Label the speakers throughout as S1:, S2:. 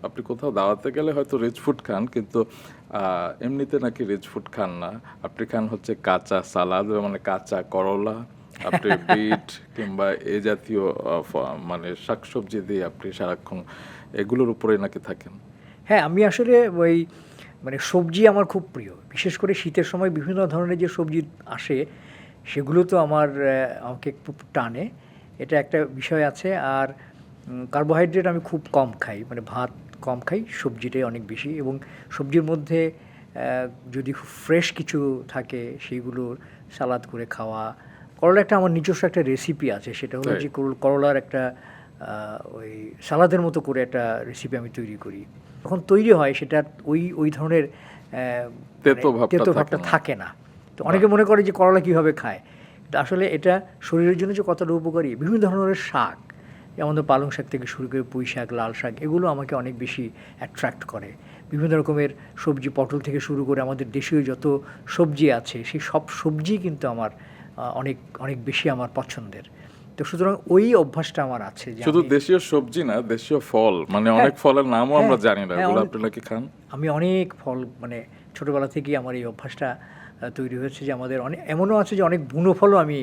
S1: আপনি কোথাও দাওয়াতে গেলে হয়তো রিচ ফুড খান, কিন্তু এমনিতে নাকি রিচ ফুড খান না। আপনি খান হচ্ছে কাঁচা সালাদ, মানে কাঁচা করলা, আপনি বিট কিংবা এই জাতীয় মানে শাকসবজি দিয়ে আপনি সারাক্ষণ এগুলোর উপরে নাকি থাকেন।
S2: হ্যাঁ, আমি আসলে ওই মানে সবজি আমার খুব প্রিয়। বিশেষ করে শীতের সময় বিভিন্ন ধরনের যে সবজি আসে, সেগুলো তো আমাকে খুব টানে। এটা একটা বিষয় আছে। আর কার্বোহাইড্রেট আমি খুব কম খাই। মানে ভাত কম খাই, সবজিটাই অনেক বেশি। এবং সবজির মধ্যে যদি খুব ফ্রেশ কিছু থাকে, সেইগুলোর সালাদ করে খাওয়া। করলা একটা আমার নিজস্ব একটা রেসিপি আছে। সেটা হলো
S1: তাই?
S2: যে করলার একটা ওই সালাদের মতো করে একটা রেসিপি আমি তৈরি করি। যখন তৈরি হয় সেটা ওই ধরনের
S1: তেতো ভাবটা
S2: তেতো
S1: থাকে
S2: ভাবটা
S1: না।
S2: থাকে না। তো
S1: বাহ!
S2: অনেকে মনে করে যে করলা কীভাবে খায়? তো আসলে এটা শরীরের জন্য যে কতটা উপকারী, বিভিন্ন ধরনের শাক, যেমন ধরো পালং শাক থেকে শুরু করে পুঁই শাক, লাল শাক, এগুলো আমাকে অনেক বেশি অ্যাট্রাক্ট করে। বিভিন্ন রকমের সবজি, পটল থেকে শুরু করে আমাদের দেশীয় যত সবজি আছে, সেই সব সবজিই কিন্তু আমার অনেক অনেক বেশি আমার পছন্দের। তো সুতরাং ওই অভ্যাসটা আমার আছে যে
S1: শুধু
S2: আমি
S1: দেশীয় সবজি না, দেশীয় ফল, মানে
S2: হ্যাঁ,
S1: অনেক ফলের নামও
S2: হ্যাঁ,
S1: আমরা জানি না,
S2: হ্যাঁ,
S1: এগুলো আপনি নাকি খান।
S2: আমি অনেক ফল, মানে ছোটোবেলা থেকেই আমার এই অভ্যাসটা তৈরি হয়েছে যে আমাদের এমনও আছে যে অনেক বুনো ফলও আমি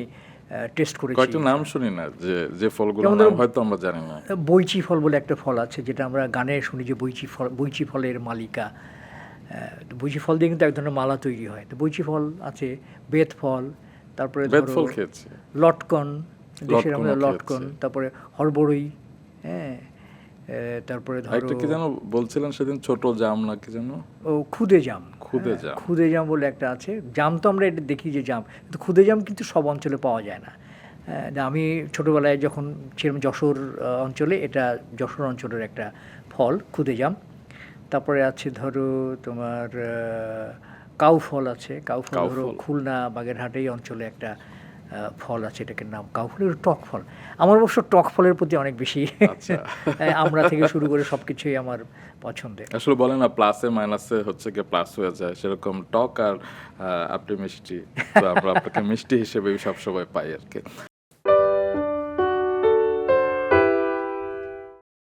S2: টেস্ট করেছি।
S1: কয়েকটা নাম শুনি না, যে যে ফলগুলোর
S2: যেমন
S1: নাম
S2: ধরো
S1: হয়তো আমরা জানি না।
S2: বৈচি ফল বলে একটা ফল আছে, যেটা আমরা গানে শুনি যে বৈচি ফলের মালিকা। তো বৈচি ফল দিয়ে কিন্তু এক ধরনের মালা তৈরি হয়। তো বৈচি ফল আছে, বেত ফল, তারপরে
S1: বেত
S2: ধরো
S1: ফল খেয়েছি,
S2: লটকন, দেশের
S1: লটকনও
S2: আমাদের লটকন,
S1: খেয়েছি।
S2: তারপরে হরবড়ই, হ্যাঁ, তারপরে ধরো
S1: আরেকটা কি যেন বলছিলেন সেদিন, ছোট জাম না কি যেন?
S2: ও খুদে জাম।
S1: খুদে জাম।
S2: খুদে জাম বলে একটা আছে। জাম তো আমরা এটা দেখি যে জাম, কিন্তু খুদে জাম কিন্তু সব অঞ্চলে পাওয়া যায় না। আমি ছোটোবেলায় যখন ছিলাম যশোর অঞ্চলে, এটা যশোর অঞ্চলের একটা ফল, খুদে জাম। তারপরে আছে ধরো তোমার কাউ ফল আছে। কাউ ফল ধরো
S1: কাউফল।
S2: খুলনা, বাগেরহাট এই অঞ্চলে একটা ফল আছে, এটাকে নাম কাউ ফল, এটা টক ফল। আমার অবশ্য টক ফলের প্রতি অনেক বেশি
S1: আচ্ছা।
S2: আমড়া থেকে শুরু করে সব কিছুই আমার পছন্দের।
S1: আসলে বলে না, প্লাসে মাইনাসে হচ্ছে গিয়ে প্লাস হয়ে যায়, সেরকম টক আর আপনি মিষ্টি, তো আমরা আপনাকে মিষ্টি হিসেবেই সবসময় পাই আর কি।